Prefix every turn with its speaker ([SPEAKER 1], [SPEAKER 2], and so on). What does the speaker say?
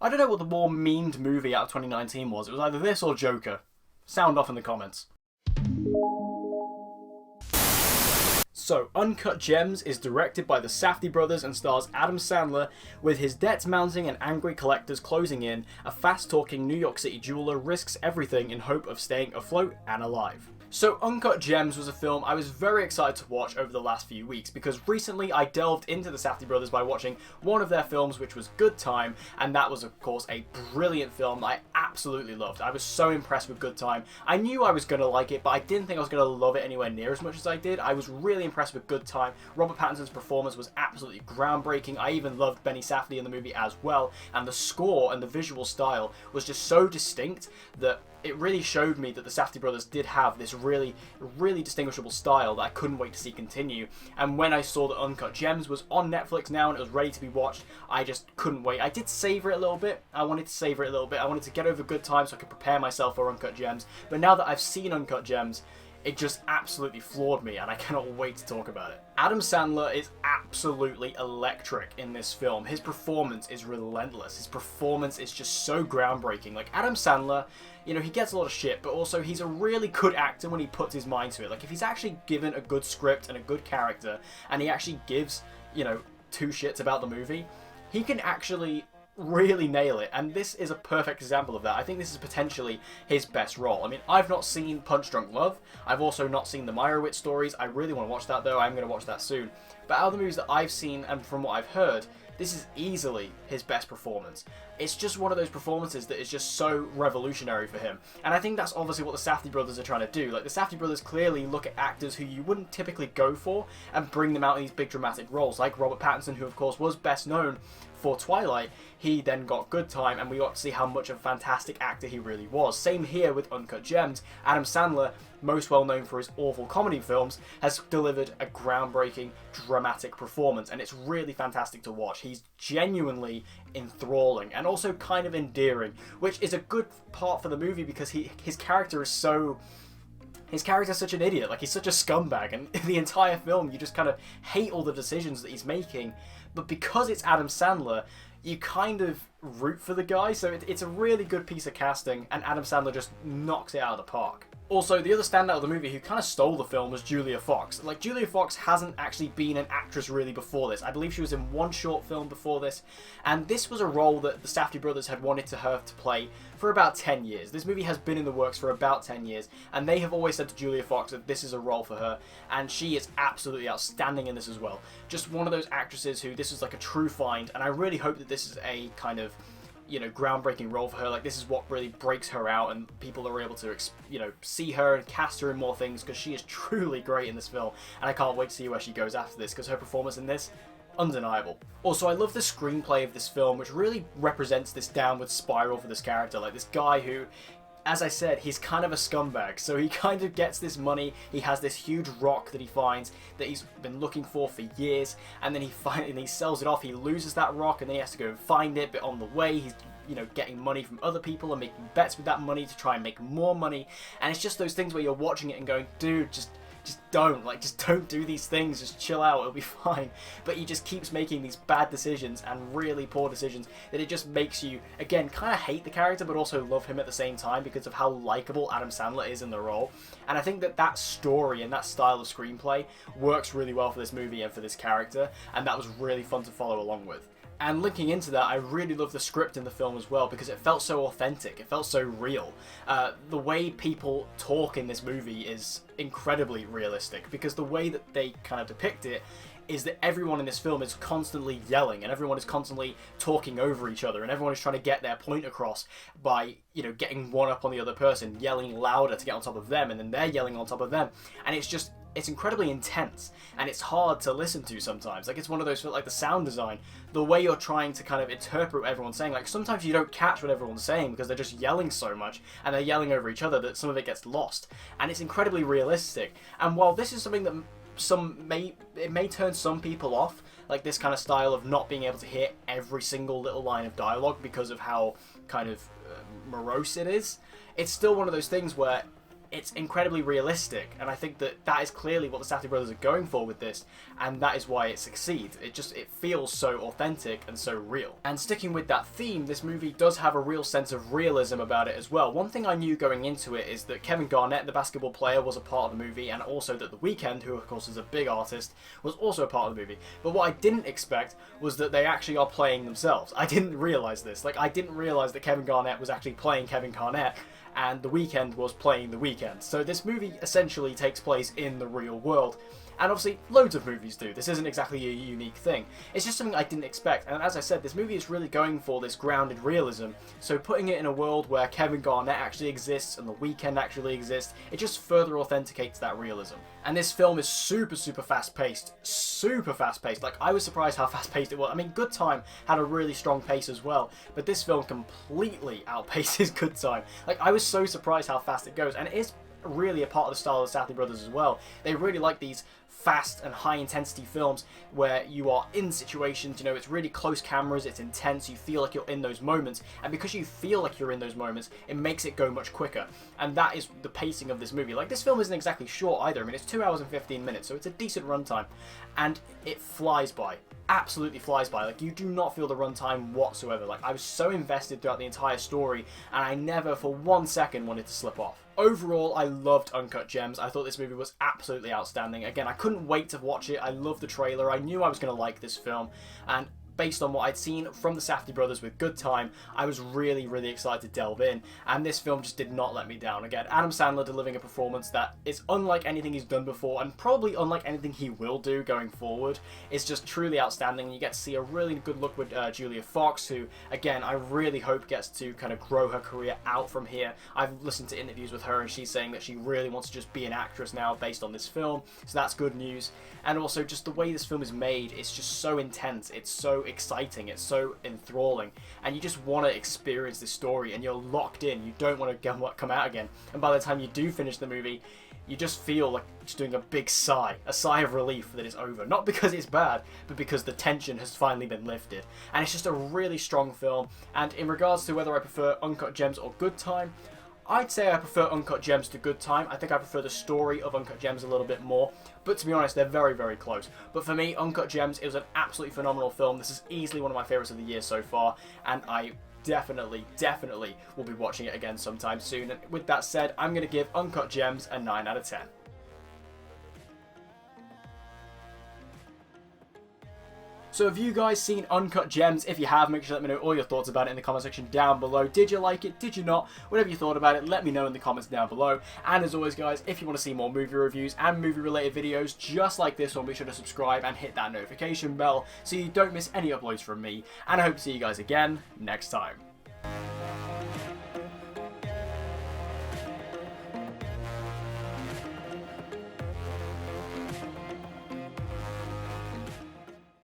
[SPEAKER 1] I don't know what the more memed movie out of 2019 was. It was either this or Joker. Sound off in the comments. So, Uncut Gems is directed by the Safdie brothers and stars Adam Sandler. With his debts mounting and angry collectors closing in, a fast-talking New York City jeweler risks everything in hope of staying afloat and alive. So, Uncut Gems was a film I was very excited to watch over the last few weeks because recently I delved into the Safdie brothers by watching one of their films, which was Good Time, and that was, of course, a brilliant film I absolutely loved. I was so impressed with Good Time. I knew I was going to like it, but I didn't think I was going to love it anywhere near as much as I did. I was really impressed with Good Time. Robert Pattinson's performance was absolutely groundbreaking. I even loved Benny Safdie in the movie as well, and the score and the visual style was just so distinct that it really showed me that the Safdie brothers did have this really distinguishable style that I couldn't wait to see continue. And when I saw that Uncut Gems was on Netflix now and it was ready to be watched, I just couldn't wait. I did savor it a little bit. I wanted to get over Good Time so I could prepare myself for Uncut Gems. But now that I've seen Uncut Gems, it just absolutely floored me, and I cannot wait to talk about it. Adam Sandler is absolutely electric in this film. His performance is relentless. His performance is just so groundbreaking. Like, Adam Sandler, you know, he gets a lot of shit, but also he's a really good actor when he puts his mind to it. Like, if he's actually given a good script and a good character, and he actually gives, you know, two shits about the movie, he can actually really nail it, and this is a perfect example of that. I think this is potentially his best role. I mean, I've not seen Punch Drunk Love. I've also not seen the Meyerowitz stories. I really want to watch that though. I'm going to watch that soon. But out of the movies that I've seen and from what I've heard, this is easily his best performance. It's just one of those performances that is just so revolutionary for him. And I think that's obviously what the Safdie brothers are trying to do. Like, the Safdie brothers clearly look at actors who you wouldn't typically go for and bring them out in these big dramatic roles. Like Robert Pattinson, who of course was best known for Twilight. He then got Good Time, and we got to see how much of a fantastic actor he really was. Same here with Uncut Gems. Adam Sandler, most well known for his awful comedy films, has delivered a groundbreaking, dramatic performance, and it's really fantastic to watch. He's genuinely enthralling and also kind of endearing, which is a good part for the movie because his character is so... His character's such an idiot, like he's such a scumbag, and in the entire film you just kind of hate all the decisions that he's making, but because it's Adam Sandler, you kind of root for the guy, so it's a really good piece of casting, and Adam Sandler just knocks it out of the park. Also, the other standout of the movie who kind of stole the film was Julia Fox. Like, Julia Fox hasn't actually been an actress really before this. I believe she was in one short film before this, and this was a role that the Safdie brothers had wanted her to play for about 10 years. This movie has been in the works for about 10 years, and they have always said to Julia Fox that this is a role for her, and she is absolutely outstanding in this as well. Just one of those actresses who this is like a true find, and I really hope that this is a kind of, you know, groundbreaking role for her. Like, this is what really breaks her out and people are able to, you know, see her and cast her in more things because she is truly great in this film, and I can't wait to see where she goes after this because her performance in this, undeniable. Also, I love the screenplay of this film, which really represents this downward spiral for this character. Like, this guy who, as I said, he's kind of a scumbag, so he kind of gets this money, he has this huge rock that he finds that he's been looking for years, and then he sells it off, he loses that rock, and then he has to go and find it, but on the way he's, you know, getting money from other people and making bets with that money to try and make more money, and it's just those things where you're watching it and going, dude, just don't do these things, just chill out, it'll be fine. But he just keeps making these bad decisions and really poor decisions that it just makes you, again, kind of hate the character but also love him at the same time because of how likable Adam Sandler is in the role. And I think that story and that style of screenplay works really well for this movie and for this character, and that was really fun to follow along with. And linking into that, I really love the script in the film as well because it felt so authentic, it felt so real. The way people talk in this movie is incredibly realistic because the way that they kind of depict it is that everyone in this film is constantly yelling and everyone is constantly talking over each other and everyone is trying to get their point across by, you know, getting one up on the other person, yelling louder to get on top of them, and then they're yelling on top of them, and it's incredibly intense and it's hard to listen to sometimes. Like, it's one of those, like the sound design, the way you're trying to kind of interpret what everyone's saying, like sometimes you don't catch what everyone's saying because they're just yelling so much and they're yelling over each other that some of it gets lost, and it's incredibly realistic. And while this is something that it may turn some people off, like this kind of style of not being able to hear every single little line of dialogue because of how kind of morose it is, it's still one of those things where it's incredibly realistic, and I think that that is clearly what the Safdie brothers are going for with this, and that is why it succeeds. It feels so authentic and so real. And sticking with that theme, this movie does have a real sense of realism about it as well. One thing I knew going into it is that Kevin Garnett, the basketball player, was a part of the movie, and also that The Weeknd, who of course is a big artist, was also a part of the movie. But what I didn't expect was that they actually are playing themselves. I didn't realise this. Like, I didn't realise that Kevin Garnett was actually playing Kevin Garnett, and The Weeknd was playing The Weeknd. So this movie essentially takes place in the real world. And obviously, loads of movies do. This isn't exactly a unique thing. It's just something I didn't expect. And as I said, this movie is really going for this grounded realism. So putting it in a world where Kevin Garnett actually exists and The Weeknd actually exists, it just further authenticates that realism. And this film is super, super fast-paced. Super fast-paced. Like, I was surprised how fast-paced it was. I mean, Good Time had a really strong pace as well. But this film completely outpaces Good Time. Like, I was so surprised how fast it goes. And it is really a part of the style of the Safdie brothers as well. They really like these fast and high intensity films where you are in situations, you know, it's really close cameras, it's intense, you feel like you're in those moments, and because you feel like you're in those moments, it makes it go much quicker. And that is the pacing of this movie. Like, this film isn't exactly short either. I mean, it's 2 hours and 15 minutes, so it's a decent runtime, and it flies by. Absolutely flies by. Like, you do not feel the runtime whatsoever. Like, I was so invested throughout the entire story, and I never for 1 second wanted to slip off. Overall, I loved Uncut Gems. I thought this movie was absolutely outstanding. Again, I couldn't wait to watch it. I loved the trailer. I knew I was going to like this film, and based on what I'd seen from the Safdie brothers with Good Time, I was really, really excited to delve in, and this film just did not let me down. Again, Adam Sandler delivering a performance that is unlike anything he's done before, and probably unlike anything he will do going forward. It's just truly outstanding. You get to see a really good look with Julia Fox, who, again, I really hope gets to kind of grow her career out from here. I've listened to interviews with her, and she's saying that she really wants to just be an actress now based on this film, so that's good news. And also, just the way this film is made, it's just so intense, it's so exciting, it's so enthralling, and you just want to experience this story, and you're locked in. You don't want to come out again, and by the time you do finish the movie, you just feel like just doing a big sigh, a sigh of relief that it's over. Not because it's bad, but because the tension has finally been lifted. And it's just a really strong film, and in regards to whether I prefer Uncut Gems or Good Time, I'd say I prefer Uncut Gems to Good Time. I think I prefer the story of Uncut Gems a little bit more, but to be honest, they're very, very close. But for me, Uncut Gems, it was an absolutely phenomenal film. This is easily one of my favourites of the year so far, and I definitely will be watching it again sometime soon. And with that said, I'm going to give Uncut Gems a 9 out of 10. So have you guys seen Uncut Gems? If you have, make sure to let me know all your thoughts about it in the comment section down below. Did you like it? Did you not? Whatever you thought about it, let me know in the comments down below. And as always, guys, if you want to see more movie reviews and movie-related videos just like this one, be sure to subscribe and hit that notification bell so you don't miss any uploads from me. And I hope to see you guys again next time.